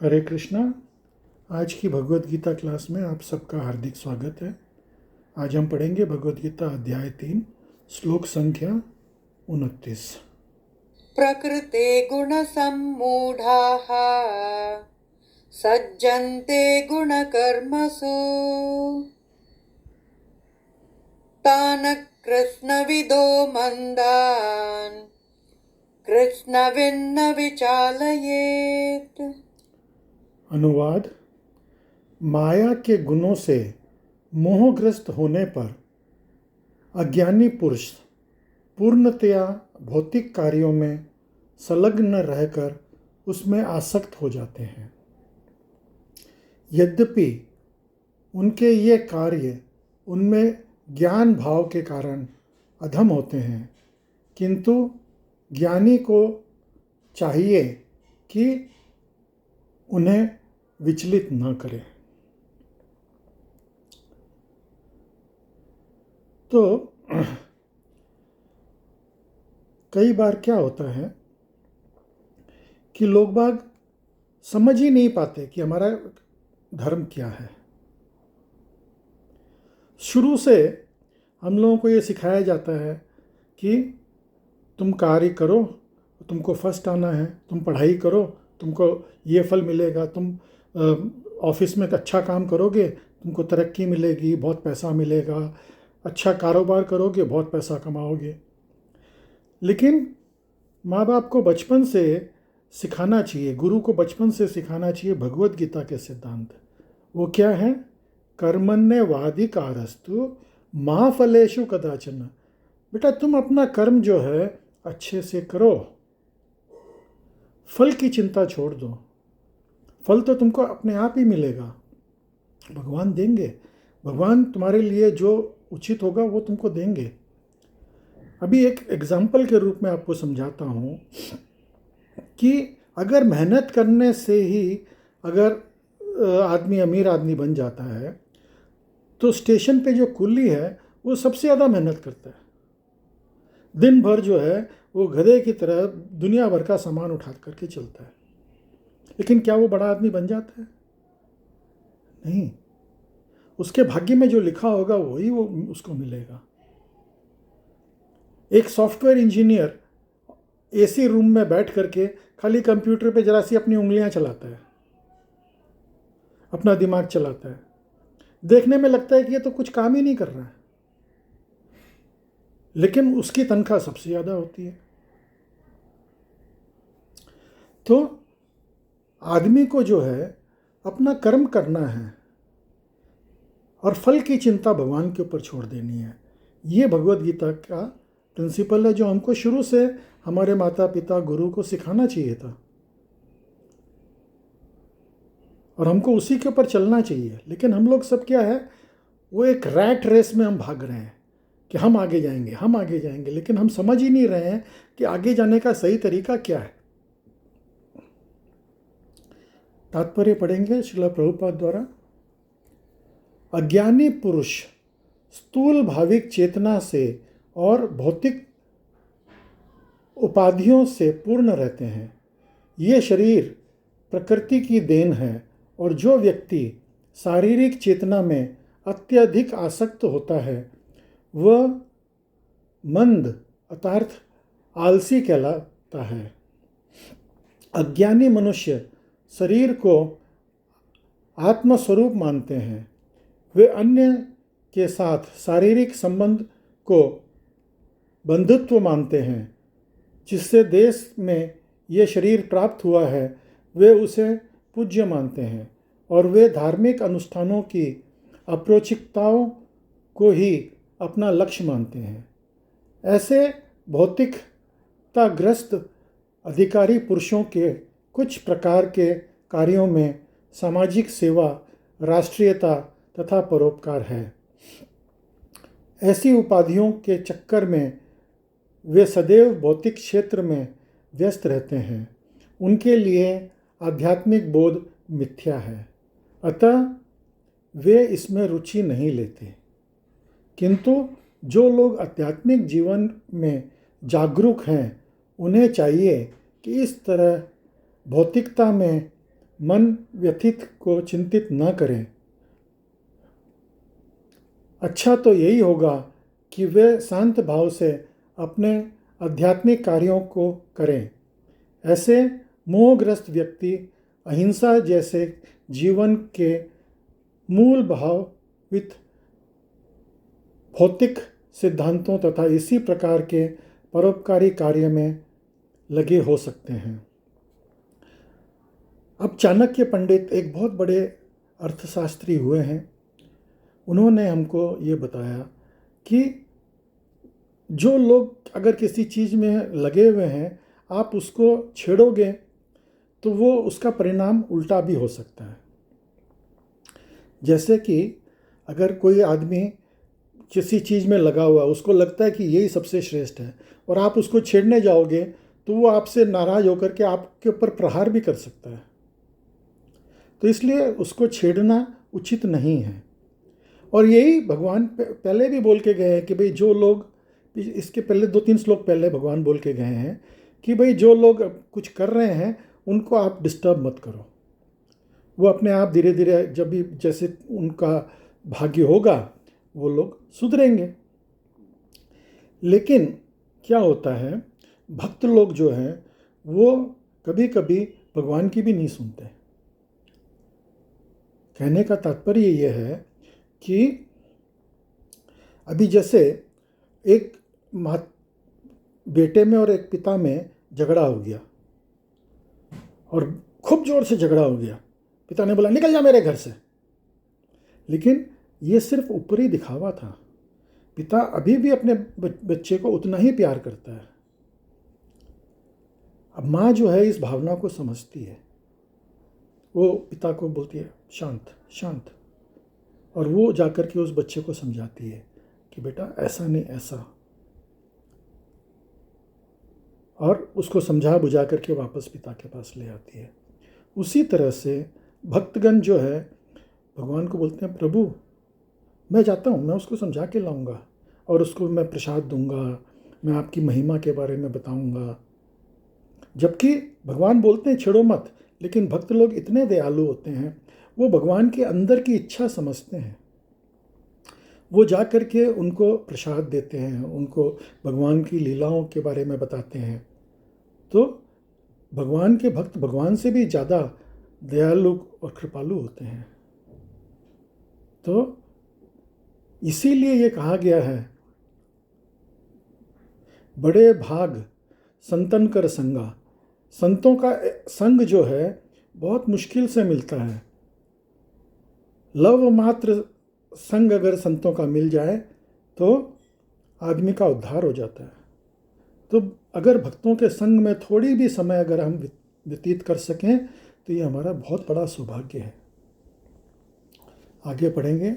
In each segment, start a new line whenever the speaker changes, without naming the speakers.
हरे कृष्णा। आज की भगवत गीता क्लास में आप सबका हार्दिक स्वागत है। आज हम पढ़ेंगे भगवत गीता अध्याय 3 श्लोक संख्या 29।
प्रकृते गुणसम्मूढाः सज्जन्ते गुणकर्मसु तान् कृत्स्नविदो मन्दान् कृत्स्नविन्न विचालयेत्।
अनुवाद: माया के गुणों से मोहग्रस्त होने पर अज्ञानी पुरुष पूर्णतया भौतिक कार्यों में संलग्न रहकर उसमें आसक्त हो जाते हैं। यद्यपि उनके ये कार्य उनमें ज्ञान भाव के कारण अधम होते हैं, किंतु ज्ञानी को चाहिए कि उन्हें विचलित न करें। तो कई बार क्या होता है कि लोग बाग समझ ही नहीं पाते कि हमारा धर्म क्या है। शुरू से हम लोगों को ये सिखाया जाता है कि तुम कार्य करो, तुमको फर्स्ट आना है, तुम पढ़ाई करो, तुमको ये फल मिलेगा, तुम ऑफिस में अच्छा काम करोगे, तुमको तरक्की मिलेगी, बहुत पैसा मिलेगा, अच्छा कारोबार करोगे, बहुत पैसा कमाओगे। लेकिन माँ बाप को बचपन से सिखाना चाहिए, गुरु को बचपन से सिखाना चाहिए भगवत गीता के सिद्धांत। वो क्या है? कर्मण्येवाधिकारस्तु मा फलेषु कदाचन। बेटा, तुम अपना कर्म जो है अच्छे से करो, फल की चिंता छोड़ दो। फल तो तुमको अपने आप ही मिलेगा, भगवान देंगे। भगवान तुम्हारे लिए जो उचित होगा वो तुमको देंगे। अभी एक एग्जाम्पल के रूप में आपको समझाता हूँ कि अगर मेहनत करने से ही अगर आदमी अमीर आदमी बन जाता है, तो स्टेशन पे जो कुली है वो सबसे ज़्यादा मेहनत करता है। दिन भर जो है वो गधे की तरह दुनिया भर का सामान उठा करके चलता है, लेकिन क्या वो बड़ा आदमी बन जाता है? नहीं। उसके भाग्य में जो लिखा होगा वही वो उसको मिलेगा। एक सॉफ्टवेयर इंजीनियर एसी रूम में बैठ करके खाली कंप्यूटर पे जरा सी अपनी उंगलियां चलाता है, अपना दिमाग चलाता है, देखने में लगता है कि ये तो कुछ काम ही नहीं कर रहा है, लेकिन उसकी तनख्वाह सबसे ज़्यादा होती है। तो आदमी को जो है अपना कर्म करना है और फल की चिंता भगवान के ऊपर छोड़ देनी है। ये भगवत गीता का प्रिंसिपल है जो हमको शुरू से हमारे माता पिता गुरु को सिखाना चाहिए था, और हमको उसी के ऊपर चलना चाहिए। लेकिन हम लोग सब क्या है, वो एक रैट रेस में हम भाग रहे हैं कि हम आगे जाएंगे, हम आगे जाएंगे, लेकिन हम समझ ही नहीं रहे हैं कि आगे जाने का सही तरीका क्या है। तात्पर्य पढ़ेंगे श्रील प्रभुपाद द्वारा। अज्ञानी पुरुष स्थूल भाविक चेतना से और भौतिक उपाधियों से पूर्ण रहते हैं। ये शरीर प्रकृति की देन है, और जो व्यक्ति शारीरिक चेतना में अत्यधिक आसक्त होता है वह मंद अर्थात आलसी कहलाता है। अज्ञानी मनुष्य शरीर को आत्मस्वरूप मानते हैं। वे अन्य के साथ शारीरिक संबंध को बंधुत्व मानते हैं। जिससे देश में ये शरीर प्राप्त हुआ है वे उसे पूज्य मानते हैं, और वे धार्मिक अनुष्ठानों की अप्रोचिकताओं को ही अपना लक्ष्य मानते हैं। ऐसे भौतिकताग्रस्त अधिकारी पुरुषों के कुछ प्रकार के कार्यों में सामाजिक सेवा, राष्ट्रीयता तथा परोपकार है। ऐसी उपाधियों के चक्कर में वे सदैव भौतिक क्षेत्र में व्यस्त रहते हैं। उनके लिए आध्यात्मिक बोध मिथ्या है, अतः वे इसमें रुचि नहीं लेते। किंतु जो लोग आध्यात्मिक जीवन में जागरूक हैं उन्हें चाहिए कि इस तरह भौतिकता में मन व्यथित को चिंतित न करें। अच्छा तो यही होगा कि वे शांत भाव से अपने आध्यात्मिक कार्यों को करें। ऐसे मोहग्रस्त व्यक्ति अहिंसा जैसे जीवन के मूल भावित भौतिक सिद्धांतों तथा इसी प्रकार के परोपकारी कार्य में लगे हो सकते हैं। अब चाणक्य पंडित एक बहुत बड़े अर्थशास्त्री हुए हैं। उन्होंने हमको ये बताया कि जो लोग अगर किसी चीज़ में लगे हुए हैं, आप उसको छेड़ोगे तो वो उसका परिणाम उल्टा भी हो सकता है। जैसे कि अगर कोई आदमी किसी चीज़ में लगा हुआ है, उसको लगता है कि यही सबसे श्रेष्ठ है, और आप उसको छेड़ने जाओगे तो वो आपसे नाराज़ होकर के आपके ऊपर प्रहार भी कर सकता है। तो इसलिए उसको छेड़ना उचित नहीं है। और यही भगवान पहले भी बोल के गए हैं कि भाई जो लोग, इसके पहले 2-3 श्लोक पहले भगवान बोल के गए हैं कि भाई जो लोग कुछ कर रहे हैं उनको आप डिस्टर्ब मत करो। वो अपने आप धीरे धीरे जब भी जैसे उनका भाग्य होगा वो लोग सुधरेंगे। लेकिन क्या होता है, भक्त लोग जो हैं वो कभी कभी भगवान की भी नहीं सुनते। कहने का तात्पर्य ये है कि अभी जैसे एक बेटे में और एक पिता में झगड़ा हो गया और खूब जोर से झगड़ा हो गया। पिता ने बोला निकल जा मेरे घर से, लेकिन ये सिर्फ ऊपरी दिखावा था। पिता अभी भी अपने बच्चे को उतना ही प्यार करता है। अब माँ जो है इस भावना को समझती है, वो पिता को बोलती है शांत शांत, और वो जाकर के उस बच्चे को समझाती है कि बेटा ऐसा नहीं ऐसा, और उसको समझा बुझा करके वापस पिता के पास ले आती है। उसी तरह से भक्तगण जो है भगवान को बोलते हैं प्रभु मैं जाता हूँ, मैं उसको समझा के लाऊंगा और उसको मैं प्रसाद दूंगा, मैं आपकी महिमा के बारे में बताऊंगा। जबकि भगवान बोलते हैं छेड़ो मत, लेकिन भक्त लोग इतने दयालु होते हैं, वो भगवान के अंदर की इच्छा समझते हैं। वो जा कर के उनको प्रसाद देते हैं, उनको भगवान की लीलाओं के बारे में बताते हैं। तो भगवान के भक्त भगवान से भी ज़्यादा दयालु और कृपालु होते हैं। तो इसीलिए ये कहा गया है बड़े भाग संतन कर संगा। संतों का संग जो है बहुत मुश्किल से मिलता है। लव मात्र संग अगर संतों का मिल जाए तो आदमी का उद्धार हो जाता है। तो अगर भक्तों के संग में थोड़ी भी समय अगर हम व्यतीत कर सकें तो ये हमारा बहुत बड़ा सौभाग्य है। आगे पढ़ेंगे।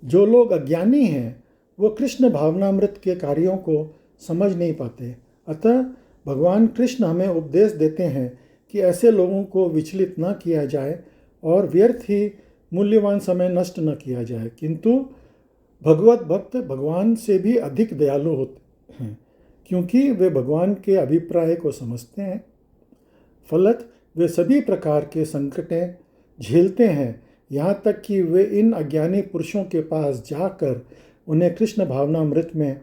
जो लोग अज्ञानी हैं वो कृष्ण भावनामृत के कार्यों को समझ नहीं पाते, अतः भगवान कृष्ण हमें उपदेश देते हैं कि ऐसे लोगों को विचलित न किया जाए और व्यर्थ ही मूल्यवान समय नष्ट न किया जाए। किंतु भगवत भक्त भगवान से भी अधिक दयालु होते हैं, क्योंकि वे भगवान के अभिप्राय को समझते हैं। फलत वे सभी प्रकार के संकटें झेलते हैं, यहाँ तक कि वे इन अज्ञानी पुरुषों के पास जाकर उन्हें कृष्ण भावनामृत में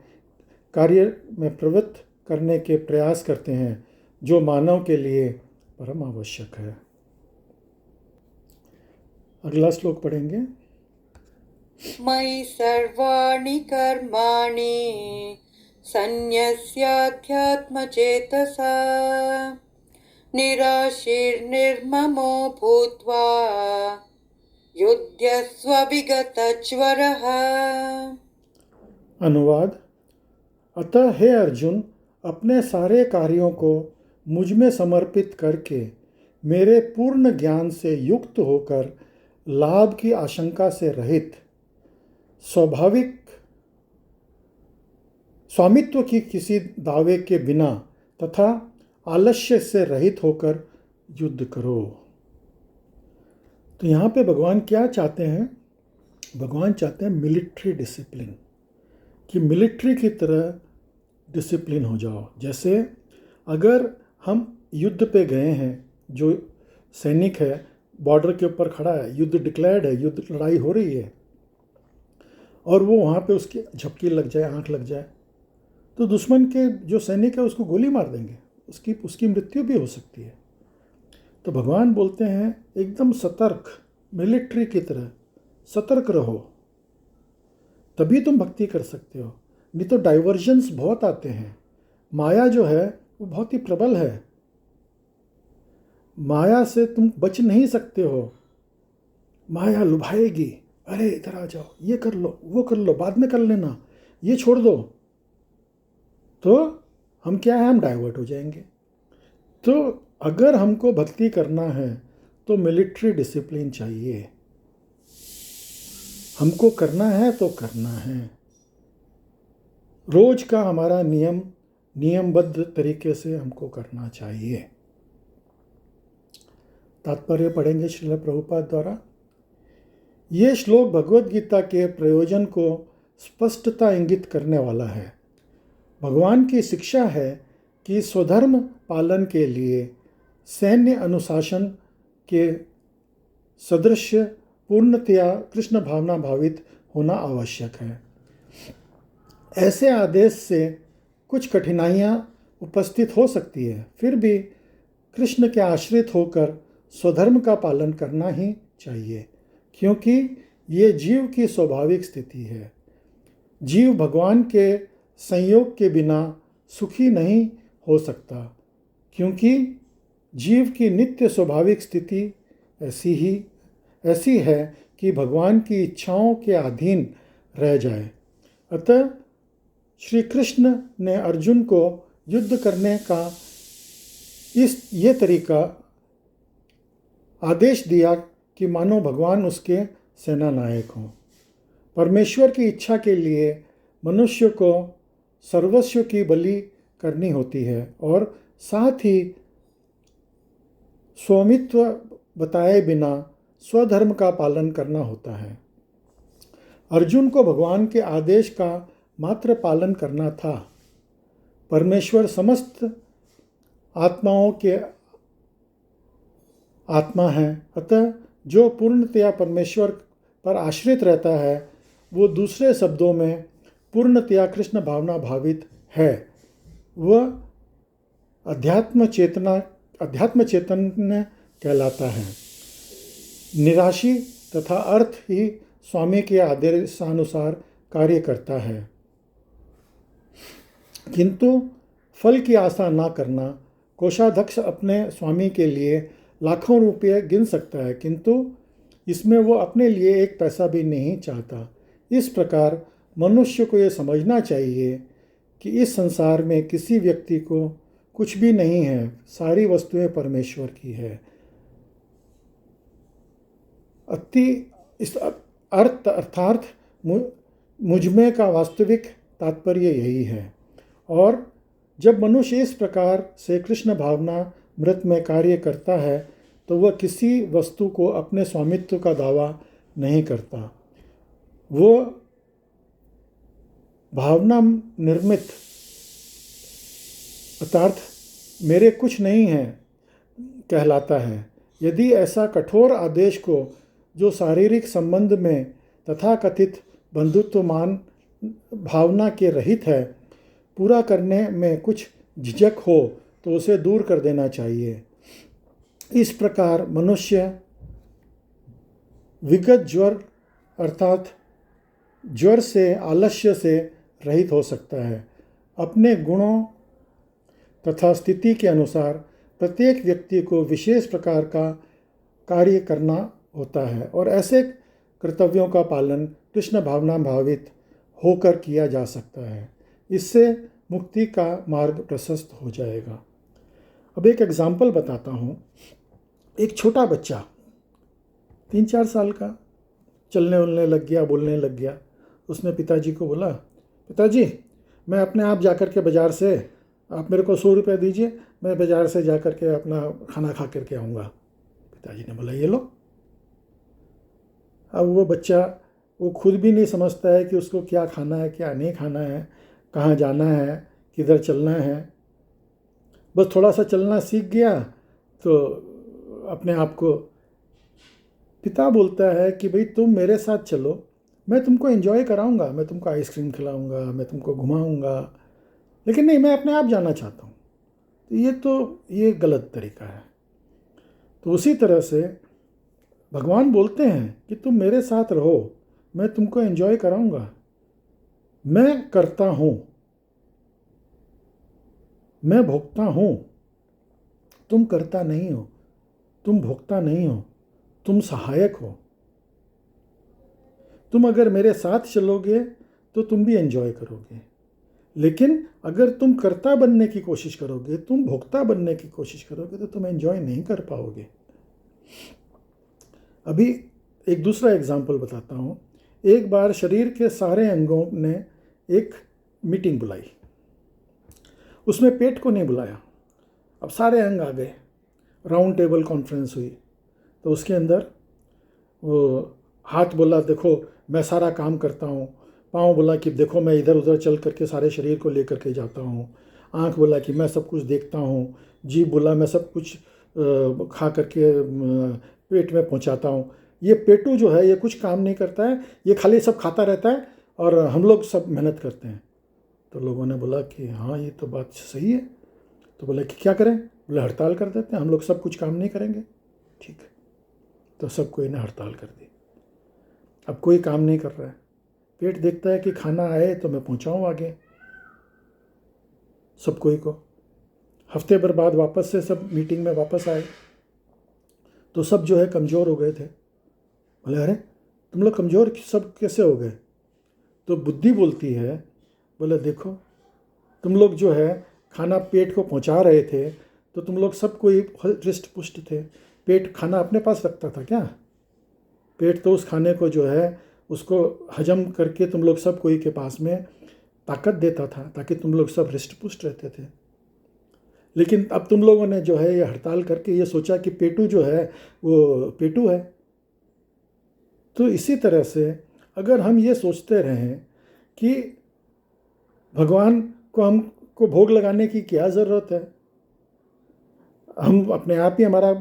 कार्य में प्रवृत्त करने के प्रयास करते हैं, जो मानव के लिए परम आवश्यक है। अगला श्लोक पढ़ेंगे।
मयि सर्वाणि कर्माणि सन्न्यस्याध्यात्मचेतसा निराशीर्निर्ममो भूत्वा युध्यस्व विगतज्वरः।
अनुवाद। अतः हे अर्जुन, अपने सारे कार्यों को मुझ में समर्पित करके मेरे पूर्ण ज्ञान से युक्त होकर लाभ की आशंका से रहित, स्वाभाविक स्वामित्व की किसी दावे के बिना तथा आलस्य से रहित होकर युद्ध करो। तो यहाँ पे भगवान क्या चाहते हैं? भगवान चाहते हैं मिलिट्री डिसिप्लिन, कि मिलिट्री की तरह डिसिप्लिन हो जाओ। जैसे अगर हम युद्ध पे गए हैं, जो सैनिक है बॉर्डर के ऊपर खड़ा है, युद्ध डिक्लेयर्ड है, युद्ध लड़ाई हो रही है, और वो वहाँ पे उसकी झपकी लग जाए, आंख लग जाए, तो दुश्मन के जो सैनिक है उसको गोली मार देंगे, उसकी उसकी मृत्यु भी हो सकती है। तो भगवान बोलते हैं एकदम सतर्क, मिलिट्री की तरह सतर्क रहो, तभी तुम भक्ति कर सकते हो। नहीं तो डाइवर्जन्स बहुत आते हैं। माया जो है वो बहुत ही प्रबल है, माया से तुम बच नहीं सकते हो। माया लुभाएगी, अरे इधर आ जाओ, ये कर लो, वो कर लो, बाद में कर लेना, ये छोड़ दो, तो हम क्या है, हम डाइवर्ट हो जाएंगे। तो अगर हमको भक्ति करना है तो मिलिट्री डिसिप्लिन चाहिए, हमको करना है तो करना है। रोज का हमारा नियमबद्ध तरीके से हमको करना चाहिए। तात्पर्य पढ़ेंगे श्रील प्रभुपाद द्वारा। ये श्लोक भगवद गीता के प्रयोजन को स्पष्टता इंगित करने वाला है। भगवान की शिक्षा है कि स्वधर्म पालन के लिए सैन्य अनुशासन के सदृश पूर्णतया कृष्ण भावना भावित होना आवश्यक है। ऐसे आदेश से कुछ कठिनाइयाँ उपस्थित हो सकती है, फिर भी कृष्ण के आश्रित होकर स्वधर्म का पालन करना ही चाहिए, क्योंकि ये जीव की स्वाभाविक स्थिति है। जीव भगवान के संयोग के बिना सुखी नहीं हो सकता, क्योंकि जीव की नित्य स्वाभाविक स्थिति ऐसी है कि भगवान की इच्छाओं के अधीन रह जाए। अतः श्री कृष्ण ने अर्जुन को युद्ध करने का ये तरीका आदेश दिया कि मानो भगवान उसके सेना नायक हों। परमेश्वर की इच्छा के लिए मनुष्य को सर्वस्व की बलि करनी होती है और साथ ही स्वामित्व बताए बिना स्वधर्म का पालन करना होता है। अर्जुन को भगवान के आदेश का मात्र पालन करना था। परमेश्वर समस्त आत्माओं के आत्मा है, अतः जो पूर्णतया परमेश्वर पर आश्रित रहता है वो दूसरे शब्दों में पूर्णतया कृष्ण भावना भावित है। वह अध्यात्म चेतन कहलाता है। निराशी तथा अर्थ ही स्वामी के आदेशानुसार कार्य करता है, किंतु फल की आशा ना करना। कोषाध्यक्ष अपने स्वामी के लिए लाखों रुपये गिन सकता है, किंतु इसमें वो अपने लिए एक पैसा भी नहीं चाहता। इस प्रकार मनुष्य को ये समझना चाहिए कि इस संसार में किसी व्यक्ति को कुछ भी नहीं है, सारी वस्तुएं परमेश्वर की है। इस अर्थात मुझमें का वास्तविक तात्पर्य यही है। और जब मनुष्य इस प्रकार से कृष्ण भावना मृत में कार्य करता है तो वह किसी वस्तु को अपने स्वामित्व का दावा नहीं करता। वो भावना निर्मित अर्थात मेरे कुछ नहीं है कहलाता है। यदि ऐसा कठोर आदेश को जो शारीरिक संबंध में तथाकथित बंधुत्वमान भावना के रहित है पूरा करने में कुछ झिझक हो तो उसे दूर कर देना चाहिए। इस प्रकार मनुष्य विगत ज्वर अर्थात ज्वर से, आलस्य से रहित हो सकता है। अपने गुणों तथा स्थिति के अनुसार प्रत्येक व्यक्ति को विशेष प्रकार का कार्य करना होता है और ऐसे कर्तव्यों का पालन कृष्ण भावना भावित होकर किया जा सकता है। इससे मुक्ति का मार्ग प्रशस्त हो जाएगा। अब एक एग्जाम्पल बताता हूँ। एक छोटा बच्चा 3-4 साल का चलने उलने लग गया, बोलने लग गया। उसने पिताजी को बोला, पिताजी मैं अपने आप जाकर के बाज़ार से आप मेरे को 100 रुपये दीजिए, मैं बाज़ार से जा कर के अपना खाना खा करके आऊँगा। पिताजी ने बोला ये लो। अब वो बच्चा वो खुद भी नहीं समझता है कि उसको क्या खाना है, क्या नहीं खाना है, कहाँ जाना है, किधर चलना है। बस थोड़ा सा चलना सीख गया तो अपने आप को पिता बोलता है कि भाई तुम मेरे साथ चलो, मैं तुमको एंजॉय कराऊंगा, मैं तुमको आइसक्रीम खिलाऊंगा, मैं तुमको घुमाऊंगा, लेकिन नहीं, मैं अपने आप जाना चाहता हूँ। तो ये गलत तरीका है। तो उसी तरह से भगवान बोलते हैं कि तुम मेरे साथ रहो, मैं तुमको एंजॉय कराऊंगा, मैं करता हूँ, मैं भोगता हूँ, तुम करता नहीं हो, तुम भोगता नहीं हो, तुम सहायक हो। तुम अगर मेरे साथ चलोगे तो तुम भी एंजॉय करोगे, लेकिन अगर तुम कर्ता बनने की कोशिश करोगे, तुम भोक्ता बनने की कोशिश करोगे, तो तुम एंजॉय नहीं कर पाओगे। अभी एक दूसरा एग्जाम्पल बताता हूँ। एक बार शरीर के सारे अंगों ने एक मीटिंग बुलाई, उसमें पेट को नहीं बुलाया। अब सारे अंग आ गए, राउंड टेबल कॉन्फ्रेंस हुई। तो उसके अंदर वो हाथ बोला देखो मैं सारा काम करता हूँ, पाँव बोला कि देखो मैं इधर उधर चल करके सारे शरीर को लेकर के जाता हूँ, आँख बोला कि मैं सब कुछ देखता हूँ, जीभ बोला मैं सब कुछ खा करके पेट में पहुँचाता हूँ। ये पेटू जो है ये कुछ काम नहीं करता है, ये खाली सब खाता रहता है और हम लोग सब मेहनत करते हैं। तो लोगों ने बोला कि हाँ ये तो बात सही है। तो बोले कि क्या करें? बोले हड़ताल कर देते हैं, हम लोग सब कुछ काम नहीं करेंगे। ठीक है, तो सब कोई ने हड़ताल कर दी। अब कोई काम नहीं कर रहा है, पेट देखता है कि खाना आए तो मैं पहुंचाऊं आगे सब कोई को। हफ्ते भर बाद वापस से सब मीटिंग में वापस आए तो सब जो है कमज़ोर हो गए थे। बोले अरे तुम लोग कमज़ोर सब कैसे हो गए? तो बुद्धि बोलती है, बोले देखो तुम लोग जो है खाना पेट को पहुंचा रहे थे तो तुम लोग सब कोई हृष्ट पुष्ट थे, पेट खाना अपने पास रखता था क्या? पेट तो उस खाने को जो है उसको हजम करके तुम लोग सब कोई के पास में ताकत देता था ताकि तुम लोग सब हृष्ट पुष्ट रहते थे। लेकिन अब तुम लोगों ने जो है ये हड़ताल करके ये सोचा कि पेटू जो है वो पेटू है। तो इसी तरह से अगर हम ये सोचते रहें कि भगवान को हमको भोग लगाने की क्या ज़रूरत है, हम अपने आप ही हमारा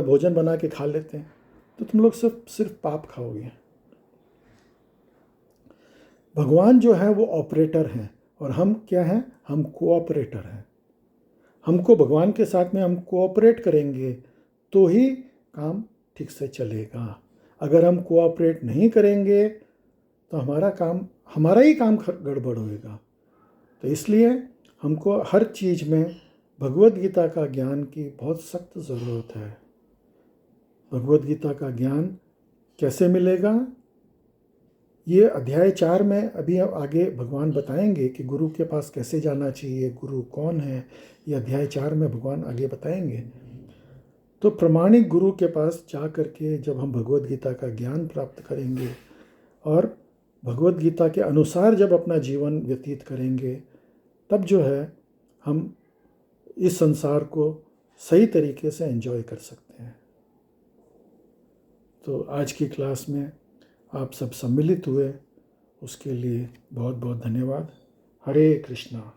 भोजन बना के खा लेते हैं, तो तुम लोग सब सिर्फ पाप खाओगे। भगवान जो है वो ऑपरेटर हैं और हम क्या हैं? हम कोऑपरेटर हैं। हमको भगवान के साथ में हम कोऑपरेट करेंगे तो ही काम ठीक से चलेगा। अगर हम कोऑपरेट नहीं करेंगे तो हमारा ही काम गड़बड़ होएगा। तो इसलिए हमको हर चीज़ में भगवत गीता का ज्ञान की बहुत सख्त ज़रूरत है। भगवत गीता का ज्ञान कैसे मिलेगा? ये अध्याय 4 में अभी हम आगे भगवान बताएंगे कि गुरु के पास कैसे जाना चाहिए, गुरु कौन है, ये अध्याय 4 में भगवान आगे बताएंगे। तो प्रमाणिक गुरु के पास जा करके जब हम भगवत गीता का ज्ञान प्राप्त करेंगे और भगवत गीता के अनुसार जब अपना जीवन व्यतीत करेंगे, तब जो है हम इस संसार को सही तरीके से एंजॉय कर सकते हैं। तो आज की क्लास में आप सब सम्मिलित हुए, उसके लिए बहुत बहुत धन्यवाद। हरे कृष्णा।